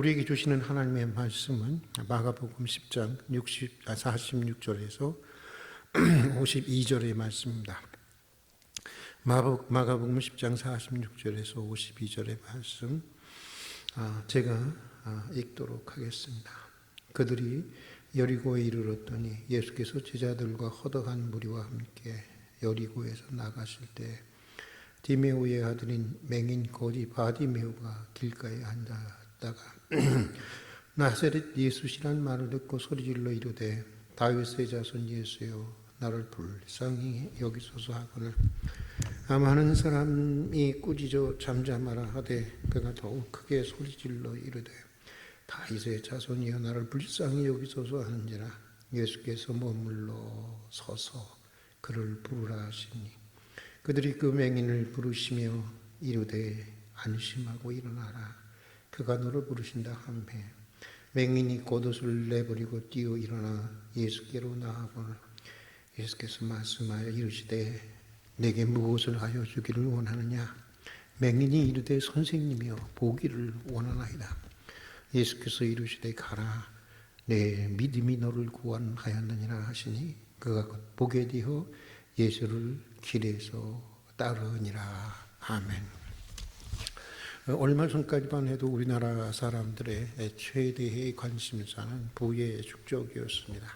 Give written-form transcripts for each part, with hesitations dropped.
우리에게 주시는 하나님의 말씀은 마가복음 10장 46절에서 52절의 말씀입니다. 마가복음 10장 46절에서 52절의 말씀 제가 읽도록 하겠습니다. 그들이 여리고에 이르렀더니 예수께서 제자들과 허덕한 무리와 함께 여리고에서 나가실 때 디메오의 아들인 맹인 거지 바디메오가 길가에 앉았다가 나사렛 예수시란 말을 듣고 소리질러 이르되 다윗의 자손 예수여 나를 불쌍히 여기소서 하거늘 많은 사람이 꾸짖어 잠잠하라 하되 그가 더욱 크게 소리질러 이르되 다윗의 자손이여 나를 불쌍히 여기소서 하는지라 예수께서 머물러 서서 그를 부르라 하시니 그들이 그 맹인을 부르시며 이르되 안심하고 일어나라 그가 너를 부르신다 하매 맹인이 겉옷을 내버리고 뛰어 일어나 예수께로 나아가거늘 예수께서 말씀하여 이르시되 내게 무엇을 하여 주기를 원하느냐 맹인이 이르되 선생님이여 보기를 원하나이다 예수께서 이르시되 가라 내 믿음이 너를 구원하였느니라 하시니 그가 곧 보게 되어 예수를 길에서 따르니라. 아멘. 얼마 전까지만 해도 우리나라 사람들의 최대의 관심사는 부의 축적이었습니다.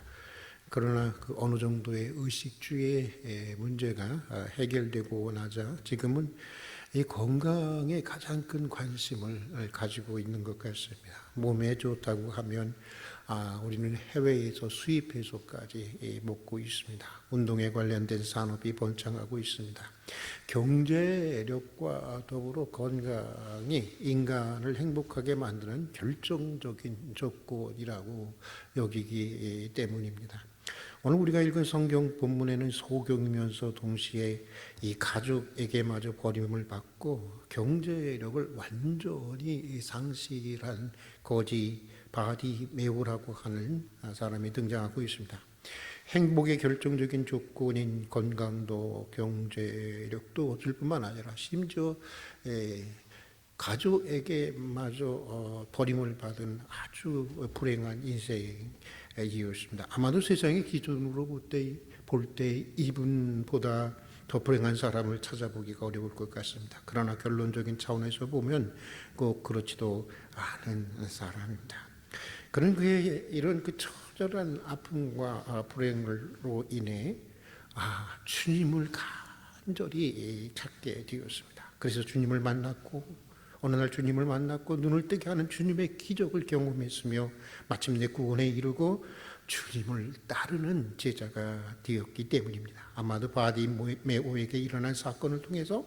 그러나 그 어느 정도의 의식주의 문제가 해결되고 나자 지금은 이 건강에 가장 큰 관심을 가지고 있는 것 같습니다. 몸에 좋다고 하면 우리는 해외에서 수입해서까지 먹고 있습니다. 운동에 관련된 산업이 번창하고 있습니다. 경제력과 더불어 건강이 인간을 행복하게 만드는 결정적인 조건이라고 여기기 때문입니다. 오늘 우리가 읽은 성경 본문에는 소경이면서 동시에 이 가족에게마저 버림을 받고 경제력을 완전히 상실한 거지 바디메오라고 하는 사람이 등장하고 있습니다. 행복의 결정적인 조건인 건강도 경제력도 얻을 뿐만 아니라 심지어 가족에게마저 버림을 받은 아주 불행한 인생이었습니다. 아마도 세상의 기준으로 볼 때 이분보다 더 불행한 사람을 찾아보기가 어려울 것 같습니다. 그러나 결론적인 차원에서 보면 꼭 그렇지도 않은 사람입니다. 그런 그의 이런 그 처절한 아픔과 불행으로 인해 주님을 간절히 찾게 되었습니다. 그래서 주님을 만났고 어느 날 주님을 만났고 눈을 뜨게 하는 주님의 기적을 경험했으며 마침내 구원에 이르고 주님을 따르는 제자가 되었기 때문입니다. 아마도 바디메오에게 일어난 사건을 통해서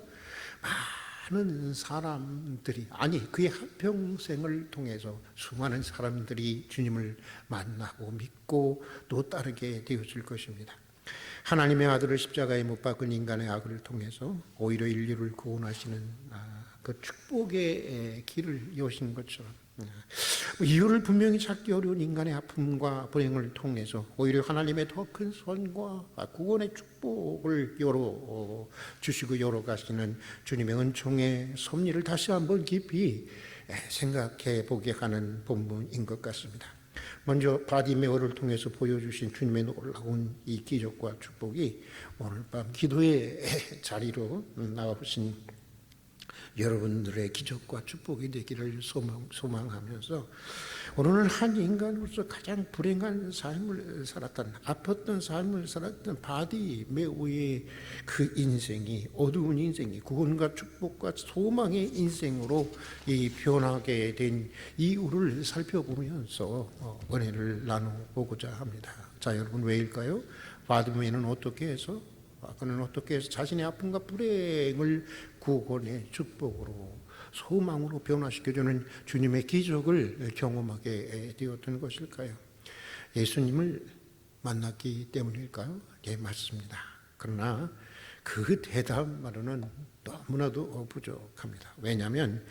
많은 사람들이 그의 한평생을 통해서 수많은 사람들이 주님을 만나고 믿고 또 따르게 되어질 것입니다. 하나님의 아들을 십자가에 못 박은 인간의 악을 통해서 오히려 인류를 구원하시는 그 축복의 길을 여신 것처럼 이유를 분명히 찾기 어려운 인간의 아픔과 불행을 통해서 오히려 하나님의 더 큰 선과 구원의 축복을 열어주시고 열어가시는 주님의 은총의 섭리를 다시 한번 깊이 생각해 보게 하는 본문인 것 같습니다. 먼저 바디메오를 통해서 보여주신 주님의 놀라운 이 기적과 축복이 오늘 밤 기도의 자리로 나와보신 여러분들의 기적과 축복이 되기를 소망하면서 오늘은 한 인간으로서 가장 불행한 삶을 살았던 아팠던 삶을 살았던 바디메오의 그 인생이 어두운 인생이 구원과 축복과 소망의 인생으로 변하게 된 이유를 살펴보면서 은혜를 나눠보고자 합니다. 자, 여러분 왜일까요? 바디메오는 어떻게 해서 그는 어떻게 해서 자신의 아픔과 불행을 구원의 축복으로 소망으로 변화시켜주는 주님의 기적을 경험하게 되었던 것일까요? 예수님을 만났기 때문일까요? 네, 맞습니다. 그러나 그 대답만으로는 너무나도 부족합니다. 왜냐하면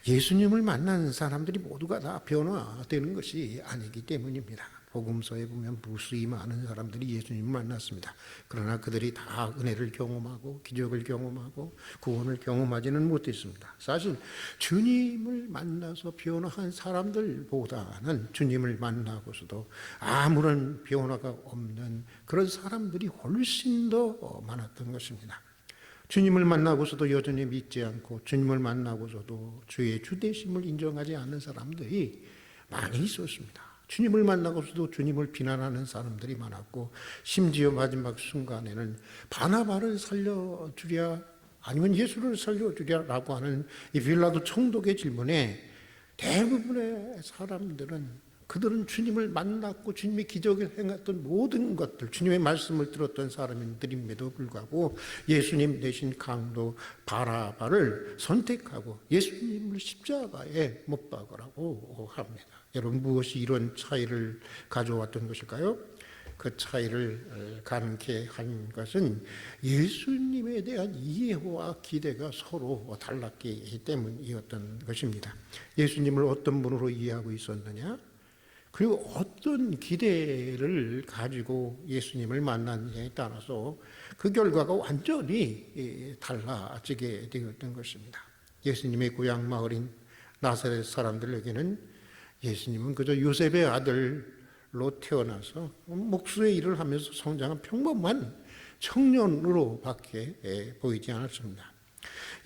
예수님을 만난 사람들이 모두가 다 변화되는 것이 아니기 때문입니다. 복음서에 보면 무수히 많은 사람들이 예수님을 만났습니다. 그러나 그들이 다 은혜를 경험하고 기적을 경험하고 구원을 경험하지는 못했습니다. 사실 주님을 만나서 변화한 사람들보다는 주님을 만나고서도 아무런 변화가 없는 그런 사람들이 훨씬 더 많았던 것입니다. 주님을 만나고서도 여전히 믿지 않고 주님을 만나고서도 주의 주되심을 인정하지 않는 사람들이 많이 있었습니다. 주님을 만나고서도 주님을 비난하는 사람들이 많았고, 심지어 마지막 순간에는 바나바를 살려주랴 아니면 예수를 살려주랴라고 하는 이 빌라도 총독의 질문에 대부분의 사람들은 그들은 주님을 만났고 주님의 기적을 행했던 모든 것들, 주님의 말씀을 들었던 사람들임에도 불구하고 예수님 대신 강도 바나바를 선택하고 예수님을 십자가에 못 박으라고 합니다. 여러분, 무엇이 이런 차이를 가져왔던 것일까요? 그 차이를 가능케 한 것은 예수님에 대한 이해와 기대가 서로 달랐기 때문이었던 것입니다. 예수님을 어떤 분으로 이해하고 있었느냐? 그리고 어떤 기대를 가지고 예수님을 만났느냐에 따라서 그 결과가 완전히 달라지게 되었던 것입니다. 예수님의 고향 마을인 나사렛 사람들에게는 예수님은 그저 요셉의 아들로 태어나서 목수의 일을 하면서 성장한 평범한 청년으로밖에 보이지 않았습니다.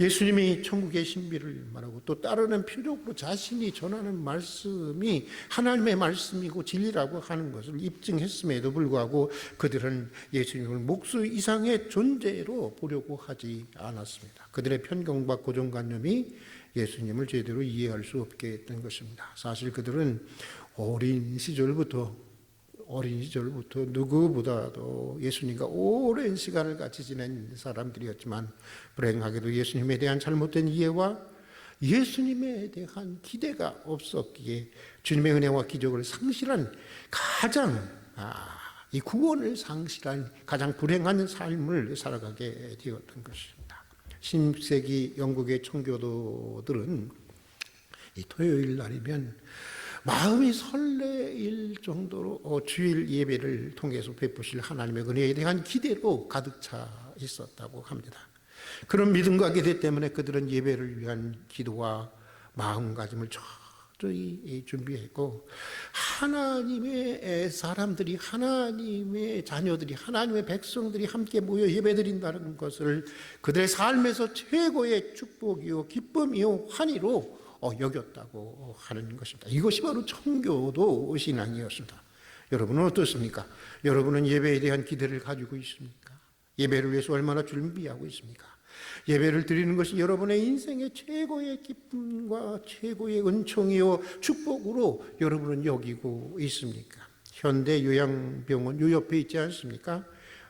예수님이 천국의 신비를 말하고 또 따르는 표적으로 자신이 전하는 말씀이 하나님의 말씀이고 진리라고 하는 것을 입증했음에도 불구하고 그들은 예수님을 목수 이상의 존재로 보려고 하지 않았습니다. 그들의 편견과 고정관념이 예수님을 제대로 이해할 수 없게 했던 것입니다. 사실 그들은 어린 시절부터 누구보다도 예수님과 오랜 시간을 같이 지낸 사람들이었지만 불행하게도 예수님에 대한 잘못된 이해와 예수님에 대한 기대가 없었기에 주님의 은혜와 기적을 상실한 이 구원을 상실한 가장 불행한 삶을 살아가게 되었던 것입니다. 16세기 영국의 청교도들은 이 토요일 날이면 마음이 설레일 정도로 주일 예배를 통해서 베푸실 하나님의 은혜에 대한 기대로 가득 차 있었다고 합니다. 그런 믿음과 기대 때문에 그들은 예배를 위한 기도와 마음가짐을 철저히 준비했고, 하나님의 사람들이, 하나님의 자녀들이, 하나님의 백성들이 함께 모여 예배드린다는 것을 그들의 삶에서 최고의 축복이요 기쁨이요 환희로 여겼다고 하는 것입니다. 이것이 바로 청교도 신앙이었습니다. 여러분은 어떻습니까? 여러분은 예배에 대한 기대를 가지고 있습니까? 예배를 위해서 얼마나 준비하고 있습니까? 예배를 드리는 것이 여러분의 인생의 최고의 기쁨과 최고의 은총이요 축복으로 여러분은 여기고 있습니까? 현대 요양병원 요 옆에 있지 않습니까?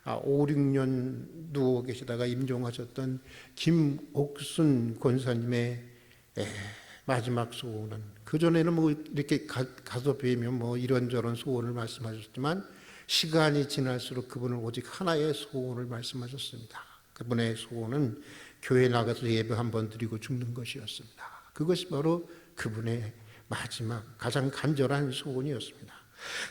5, 6년 누워 계시다가 임종하셨던 김옥순 권사님의 마지막 소원은, 그전에는 이렇게 가서 뵈면 이런저런 소원을 말씀하셨지만 시간이 지날수록 그분은 오직 하나의 소원을 말씀하셨습니다. 그분의 소원은 교회 나가서 예배 한번 드리고 죽는 것이었습니다. 그것이 바로 그분의 마지막 가장 간절한 소원이었습니다.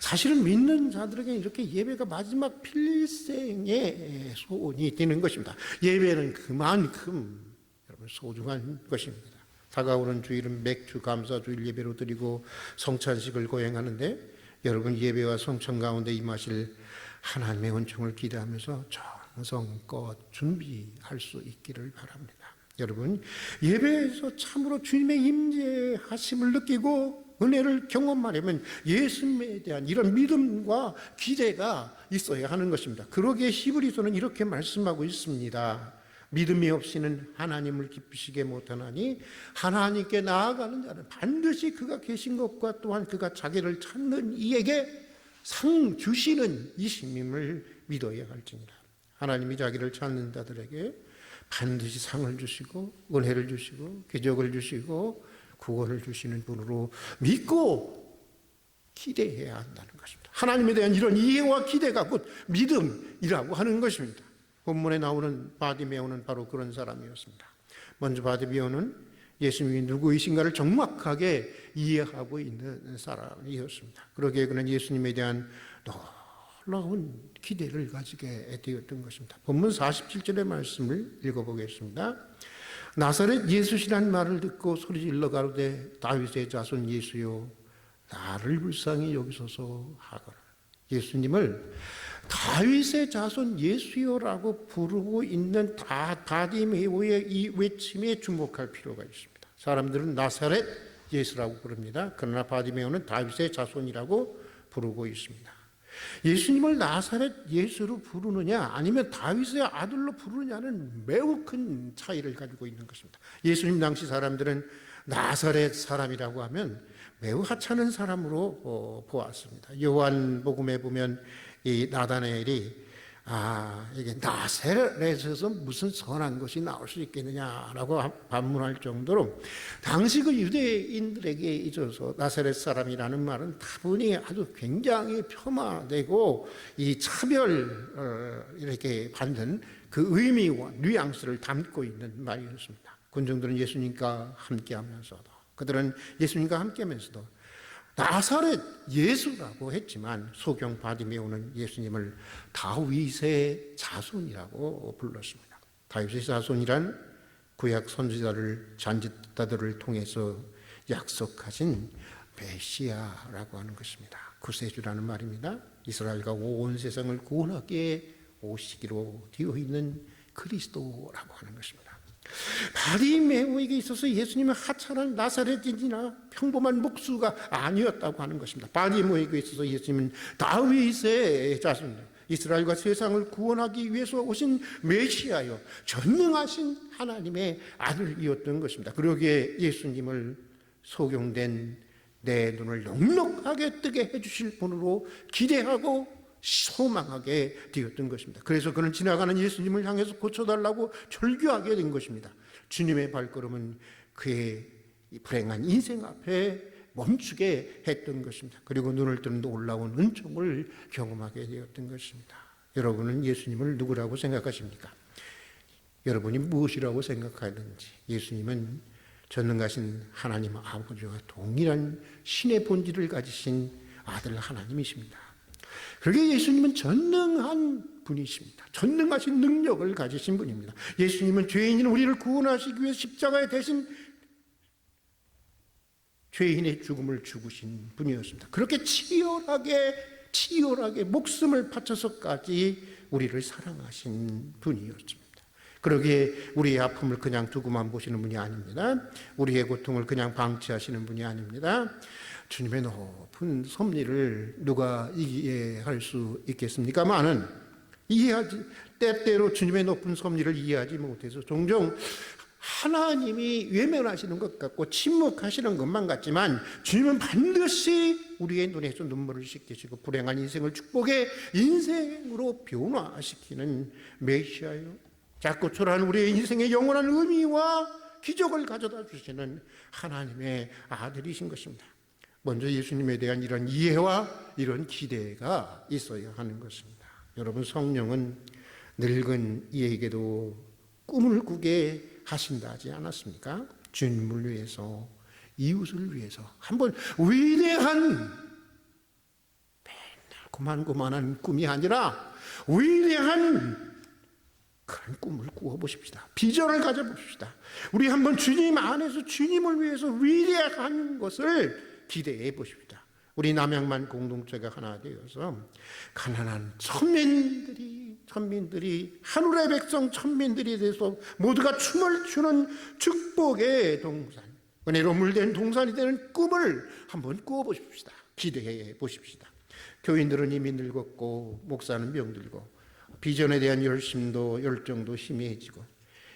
사실은 믿는 자들에게 이렇게 예배가 마지막 필생의 소원이 되는 것입니다. 예배는 그만큼 여러분 소중한 것입니다. 다가오는 주일은 맥주 감사 주일 예배로 드리고 성찬식을 거행하는데, 여러분 예배와 성찬 가운데 임하실 하나님의 은총을 기대하면서 정성껏 준비할 수 있기를 바랍니다. 여러분, 예배에서 참으로 주님의 임재하심을 느끼고 은혜를 경험하려면 예수님에 대한 이런 믿음과 기대가 있어야 하는 것입니다. 그러기에 히브리서는 이렇게 말씀하고 있습니다. 믿음이 없이는 하나님을 기쁘시게 못하나니 하나님께 나아가는 자는 반드시 그가 계신 것과 또한 그가 자기를 찾는 이에게 상 주시는 이심임을 믿어야 할지니라. 하나님이 자기를 찾는 자들에게 반드시 상을 주시고 은혜를 주시고 기적을 주시고 구원을 주시는 분으로 믿고 기대해야 한다는 것입니다. 하나님에 대한 이런 이해와 기대가 곧 믿음이라고 하는 것입니다. 본문에 나오는 바디메오는 바로 그런 사람이었습니다. 먼저 바디메오는 예수님이 누구이신가를 정확하게 이해하고 있는 사람이었습니다. 그러기에 그는 예수님에 대한 놀라운 기대를 가지게 되었던 것입니다. 본문 47절의 말씀을 읽어보겠습니다. 나사렛 예수시란 말을 듣고 소리질러 가로되 다윗의 자손 예수여 나를 불쌍히 여기소서 하거라. 예수님을 다윗의 자손 예수여라고 부르고 있는 바디메오의 이 외침에 주목할 필요가 있습니다. 사람들은 나사렛 예수라고 부릅니다. 그러나 바디메오는 다윗의 자손이라고 부르고 있습니다. 예수님을 나사렛 예수로 부르느냐 아니면 다윗의 아들로 부르느냐는 매우 큰 차이를 가지고 있는 것입니다. 예수님 당시 사람들은 나사렛 사람이라고 하면 매우 하찮은 사람으로 보았습니다. 요한복음에 보면 이 나다나엘이 이게 나사렛에서 무슨 선한 것이 나올 수 있겠느냐라고 반문할 정도로 당시 그 유대인들에게 있어서 나사렛 사람이라는 말은 다분히 아주 굉장히 폄하되고 이 차별 이렇게 받는 그 의미와 뉘앙스를 담고 있는 말이었습니다. 군중들은 예수님과 함께하면서도 그들은 예수님과 함께하면서도 나사렛 예수라고 했지만 소경 바디메오는 예수님을 다윗의 자손이라고 불렀습니다. 다윗의 자손이란 구약 선지자를 잔짓자들을 통해서 약속하신 메시아라고 하는 것입니다. 구세주라는 말입니다. 이스라엘과 온 세상을 구원하기에 오시기로 되어 있는 그리스도라고 하는 것입니다. 바디메오에게 있어서 예수님은 하찮은 나사렛인이나 평범한 목수가 아니었다고 하는 것입니다. 바디메오에게 있어서 예수님은 다윗의 자손, 이스라엘과 세상을 구원하기 위해서 오신 메시아요, 전능하신 하나님의 아들이었던 것입니다. 그러기에 예수님을 소경된 내 눈을 넉넉하게 뜨게 해주실 분으로 기대하고 소망하게 되었던 것입니다. 그래서 그는 지나가는 예수님을 향해서 고쳐달라고 절규하게 된 것입니다. 주님의 발걸음은 그의 불행한 인생 앞에 멈추게 했던 것입니다. 그리고 눈을 뜨는 놀라운 은총을 경험하게 되었던 것입니다. 여러분은 예수님을 누구라고 생각하십니까? 여러분이 무엇이라고 생각하는지. 예수님은 전능하신 하나님 아버지와 동일한 신의 본질을 가지신 아들 하나님이십니다. 그러기에 예수님은 전능한 분이십니다. 전능하신 능력을 가지신 분입니다. 예수님은 죄인인 우리를 구원하시기 위해 십자가에 대신 죄인의 죽음을 죽으신 분이었습니다. 그렇게 치열하게 목숨을 바쳐서까지 우리를 사랑하신 분이었습니다. 그러기에 우리의 아픔을 그냥 두고만 보시는 분이 아닙니다. 우리의 고통을 그냥 방치하시는 분이 아닙니다. 주님의 높은 섭리를 누가 이해할 수 있겠습니까마는 때때로 주님의 높은 섭리를 이해하지 못해서 종종 하나님이 외면하시는 것 같고 침묵하시는 것만 같지만 주님은 반드시 우리의 눈에서 눈물을 씻기시고 불행한 인생을 축복의 인생으로 변화시키는 메시아요, 자꾸 초라한 우리의 인생의 영원한 의미와 기적을 가져다 주시는 하나님의 아들이신 것입니다. 먼저 예수님에 대한 이런 이해와 이런 기대가 있어야 하는 것입니다. 여러분, 성령은 늙은 이에게도 꿈을 꾸게 하신다 하지 않았습니까? 주님을 위해서, 이웃을 위해서 한번 위대한, 맨날 고만고만한 꿈이 아니라 위대한 그런 꿈을 꾸어보십시다. 비전을 가져봅시다. 우리 한번 주님 안에서 주님을 위해서 위대한 것을 기대해 보십시다. 우리 남양만 공동체가 하나 되어서 가난한 천민들이 하늘의 백성 천민들이 돼서 모두가 춤을 추는 축복의 동산, 은혜로 물된 동산이 되는 꿈을 한번 꾸어보십시다. 기대해 보십시다. 교인들은 이미 늙었고 목사는 병들고 비전에 대한 열정도 희미해지고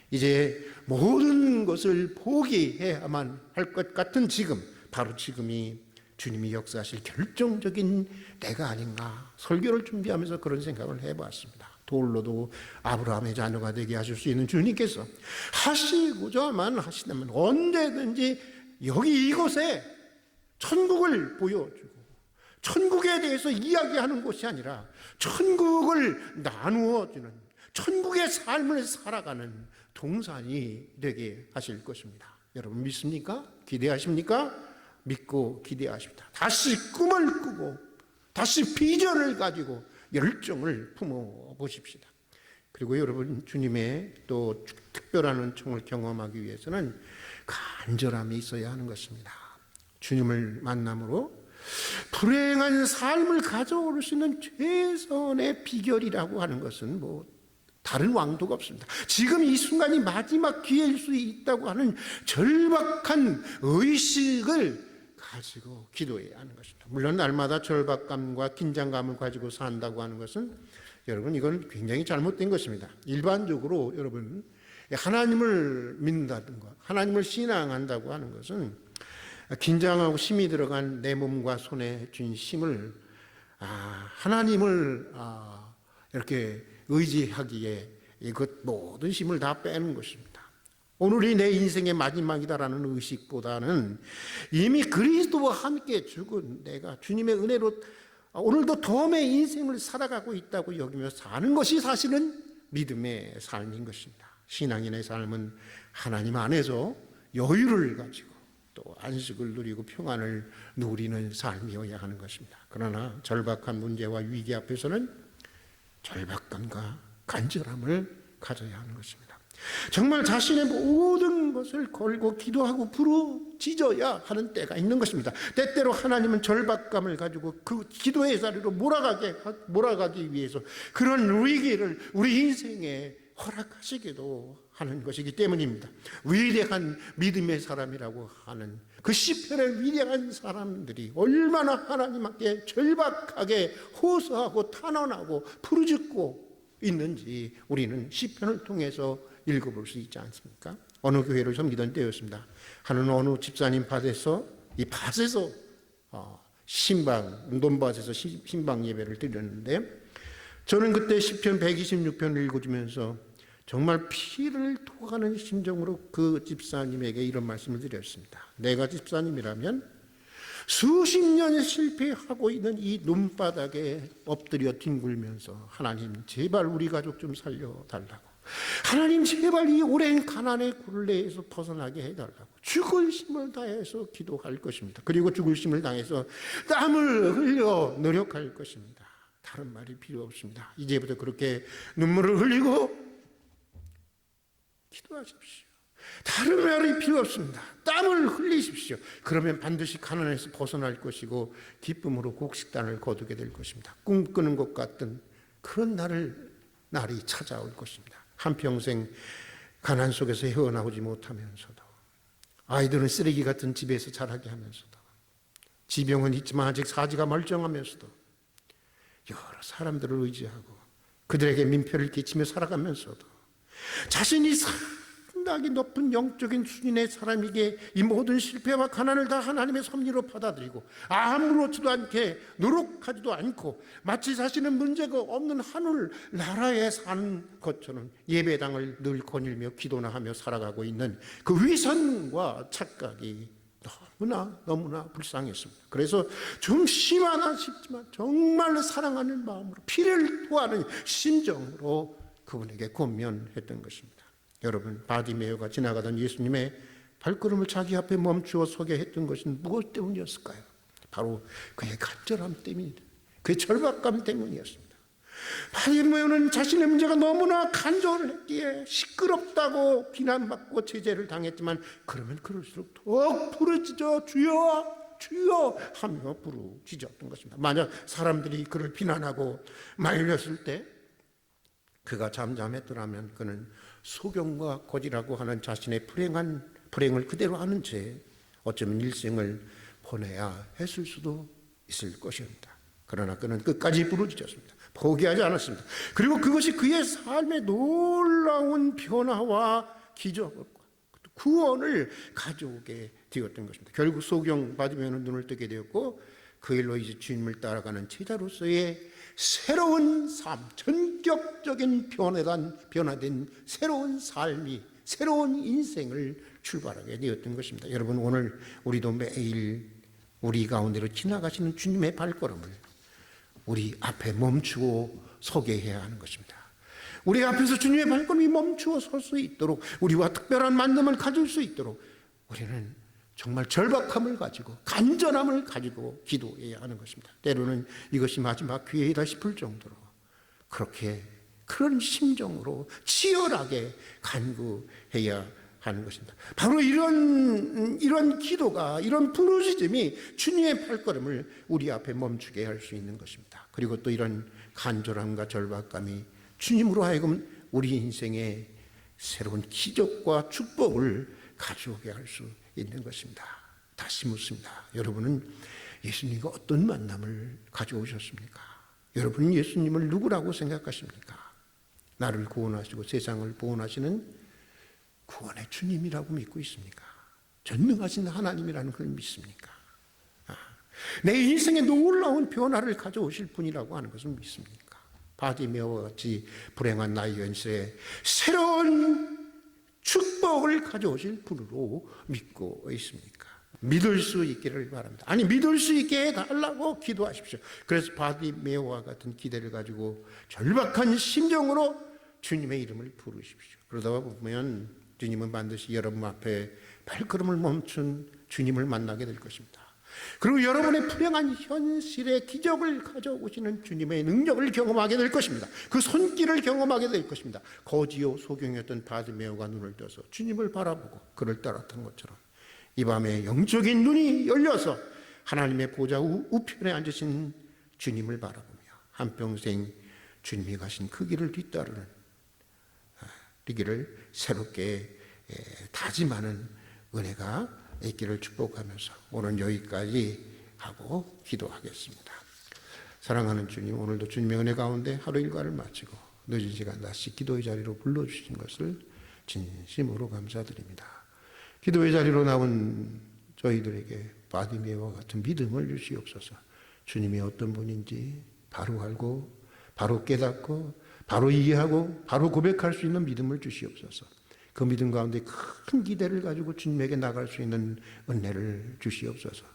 이제 모든 것을 포기해야만 할 것 같은 지금, 바로 지금이 주님이 역사하실 결정적인 때가 아닌가. 설교를 준비하면서 그런 생각을 해봤습니다. 돌로도 아브라함의 자녀가 되게 하실 수 있는 주님께서 하시고자만 하신다면 언제든지 여기 이곳에 천국을 보여주고, 천국에 대해서 이야기하는 곳이 아니라 천국을 나누어주는, 천국의 삶을 살아가는 동산이 되게 하실 것입니다. 여러분 믿습니까? 기대하십니까? 믿고 기대하십니다. 다시 꿈을 꾸고 다시 비전을 가지고 열정을 품어보십시다. 그리고 여러분 주님의 또 특별한 은총을 경험하기 위해서는 간절함이 있어야 하는 것입니다. 주님을 만남으로 불행한 삶을 가져올 수 있는 최선의 비결이라고 하는 것은 다른 왕도가 없습니다. 지금 이 순간이 마지막 기회일 수 있다고 하는 절박한 의식을 가지고 기도해야 하는 것입니다. 물론 날마다 절박감과 긴장감을 가지고 산다고 하는 것은 여러분 이건 굉장히 잘못된 것입니다. 일반적으로 여러분 하나님을 믿는다든가 하나님을 신앙한다고 하는 것은 긴장하고 힘이 들어간 내 몸과 손에 쥔 힘을 하나님을 이렇게 의지하기에 이것 모든 힘을 다 빼는 것입니다. 오늘이 내 인생의 마지막이다라는 의식보다는 이미 그리스도와 함께 죽은 내가 주님의 은혜로 오늘도 덤의 인생을 살아가고 있다고 여기며 사는 것이 사실은 믿음의 삶인 것입니다. 신앙인의 삶은 하나님 안에서 여유를 가지고 또 안식을 누리고 평안을 누리는 삶이어야 하는 것입니다. 그러나 절박한 문제와 위기 앞에서는 절박감과 간절함을 가져야 하는 것입니다. 정말 자신의 모든 것을 걸고 기도하고 부르짖어야 하는 때가 있는 것입니다. 때때로 하나님은 절박감을 가지고 그 기도의 자리로 몰아가기 위해서 그런 위기를 우리 인생에 허락하시기도 하는 것이기 때문입니다. 위대한 믿음의 사람이라고 하는 그 시편의 위대한 사람들이 얼마나 하나님께 절박하게 호소하고 탄원하고 부르짖고 있는지 우리는 시편을 통해서 읽어볼 수 있지 않습니까? 어느 교회를 섬기던 때였습니다. 하는 어느 집사님 밭에서 논밭에서 신방 예배를 드렸는데 저는 그때 시편 126편을 읽어주면서 정말 피를 토하는 심정으로 그 집사님에게 이런 말씀을 드렸습니다. 내가 집사님이라면 수십 년 실패하고 있는 이 눈바닥에 엎드려 뒹굴면서 하나님 제발 우리 가족 좀 살려달라고, 하나님 제발 이 오랜 가난의 굴레에서 벗어나게 해달라고 죽을 힘을 다해서 기도할 것입니다. 그리고 죽을 힘을 다해서 땀을 흘려 노력할 것입니다. 다른 말이 필요 없습니다. 이제부터 그렇게 눈물을 흘리고 기도하십시오. 다른 말이 필요 없습니다. 땀을 흘리십시오. 그러면 반드시 가난에서 벗어날 것이고 기쁨으로 곡식단을 거두게 될 것입니다. 꿈꾸는 것 같은 그런 날이 찾아올 것입니다. 한평생 가난 속에서 헤어나오지 못하면서도, 아이들은 쓰레기 같은 집에서 자라게 하면서도, 지병은 있지만 아직 사지가 멀쩡하면서도 여러 사람들을 의지하고 그들에게 민폐를 끼치며 살아가면서도 자신이 상당히 높은 영적인 수준의 사람에게 이 모든 실패와 가난을 다 하나님의 섭리로 받아들이고 아무렇지도 않게 노력하지도 않고 마치 자신은 문제가 없는 하늘 나라에 사는 것처럼 예배당을 늘 거닐며 기도나 하며 살아가고 있는 그 위선과 착각이 너무나 불쌍했습니다. 그래서 좀 심하나 싶지만 정말 사랑하는 마음으로 피를 토하는 심정으로 그분에게 권면했던 것입니다. 여러분, 바디메오가 지나가던 예수님의 발걸음을 자기 앞에 멈추어 서게 했던 것은 무엇 때문이었을까요? 바로 그의 간절함 때문입니다. 그의 절박감 때문이었습니다. 바디메오는 자신의 문제가 너무나 간절했기에 시끄럽다고 비난받고 제재를 당했지만 그러면 그럴수록 더욱 부르짖어 주여 주여 하며 부르짖었던 것입니다. 만약 사람들이 그를 비난하고 말렸을 때 그가 잠잠했더라면 그는 소경과 거지라고 하는 자신의 불행을 그대로 아는 채 어쩌면 일생을 보내야 했을 수도 있을 것입니다. 그러나 그는 끝까지 부르짖었습니다. 포기하지 않았습니다. 그리고 그것이 그의 삶의 놀라운 변화와 기적과 구원을 가져오게 되었던 것입니다. 결국 소경 받으면 눈을 뜨게 되었고 그 일로 이제 주님을 따라가는 제자로서의 새로운 삶, 전격적인 변화된 새로운 삶이, 새로운 인생을 출발하게 되었던 것입니다. 여러분, 오늘 우리도 매일 우리 가운데로 지나가시는 주님의 발걸음을 우리 앞에 멈추고 서게 해야 하는 것입니다. 우리 앞에서 주님의 발걸음이 멈추어 설 수 있도록, 우리와 특별한 만남을 가질 수 있도록 우리는 정말 절박함을 가지고 간절함을 가지고 기도해야 하는 것입니다. 때로는 이것이 마지막 기회이다 싶을 정도로 그렇게 그런 심정으로 치열하게 간구해야 하는 것입니다. 바로 이런 기도가, 이런 부르짖음이 주님의 발걸음을 우리 앞에 멈추게 할 수 있는 것입니다. 그리고 또 이런 간절함과 절박감이 주님으로 하여금 우리 인생에 새로운 기적과 축복을 가져오게 할 수 있는 것입니다. 다시 묻습니다. 여러분은 예수님과 어떤 만남을 가져오셨습니까? 여러분은 예수님을 누구라고 생각하십니까? 나를 구원하시고 세상을 구원하시는 구원의 주님이라고 믿고 있습니까? 전능하신 하나님이라는 걸 믿습니까? 내 인생에 놀라운 변화를 가져오실 분이라고 하는 것을 믿습니까? 바디메오와 같이 불행한 나의 현실에 새로운 축복을 가져오실 분으로 믿고 있습니까? 믿을 수 있기를 바랍니다. 아니, 믿을 수 있게 해달라고 기도하십시오. 그래서 바디메오와 같은 기대를 가지고 절박한 심정으로 주님의 이름을 부르십시오. 그러다 보면 주님은 반드시 여러분 앞에 발걸음을 멈춘 주님을 만나게 될 것입니다. 그리고 여러분의 불행한 현실에 기적을 가져오시는 주님의 능력을 경험하게 될 것입니다. 그 손길을 경험하게 될 것입니다. 거지요 소경이었던 바디메오가 눈을 떠서 주님을 바라보고 그를 따랐던 것처럼 이 밤에 영적인 눈이 열려서 하나님의 보좌 우편에 앉으신 주님을 바라보며 한평생 주님이 가신 그 길을 뒤따르는 이 길을 새롭게 다짐하는 은혜가 있기를 축복하면서 오늘 여기까지 하고 기도하겠습니다. 사랑하는 주님, 오늘도 주님의 은혜 가운데 하루 일과를 마치고 늦은 시간 다시 기도의 자리로 불러주신 것을 진심으로 감사드립니다. 기도의 자리로 나온 저희들에게 바디메오와 같은 믿음을 주시옵소서. 주님이 어떤 분인지 바로 알고 바로 깨닫고 바로 이해하고 바로 고백할 수 있는 믿음을 주시옵소서. 그 믿음 가운데 큰 기대를 가지고 주님에게 나갈 수 있는 은혜를 주시옵소서.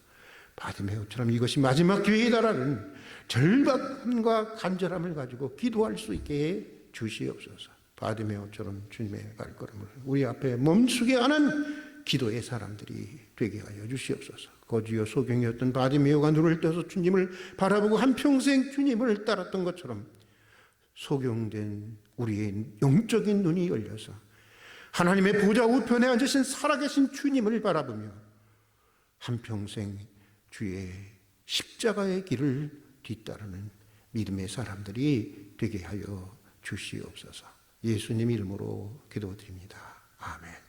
바디메오처럼 이것이 마지막 기회이다라는 절박함과 간절함을 가지고 기도할 수 있게 해 주시옵소서. 바디메오처럼 주님의 발걸음을 우리 앞에 멈추게 하는 기도의 사람들이 되게 하여 주시옵소서. 거지요 소경이었던 바디메오가 눈을 떠서 주님을 바라보고 한평생 주님을 따랐던 것처럼 소경된 우리의 영적인 눈이 열려서 하나님의 보좌 우편에 앉으신 살아계신 주님을 바라보며 한평생 주의 십자가의 길을 뒤따르는 믿음의 사람들이 되게 하여 주시옵소서. 예수님 이름으로 기도드립니다. 아멘.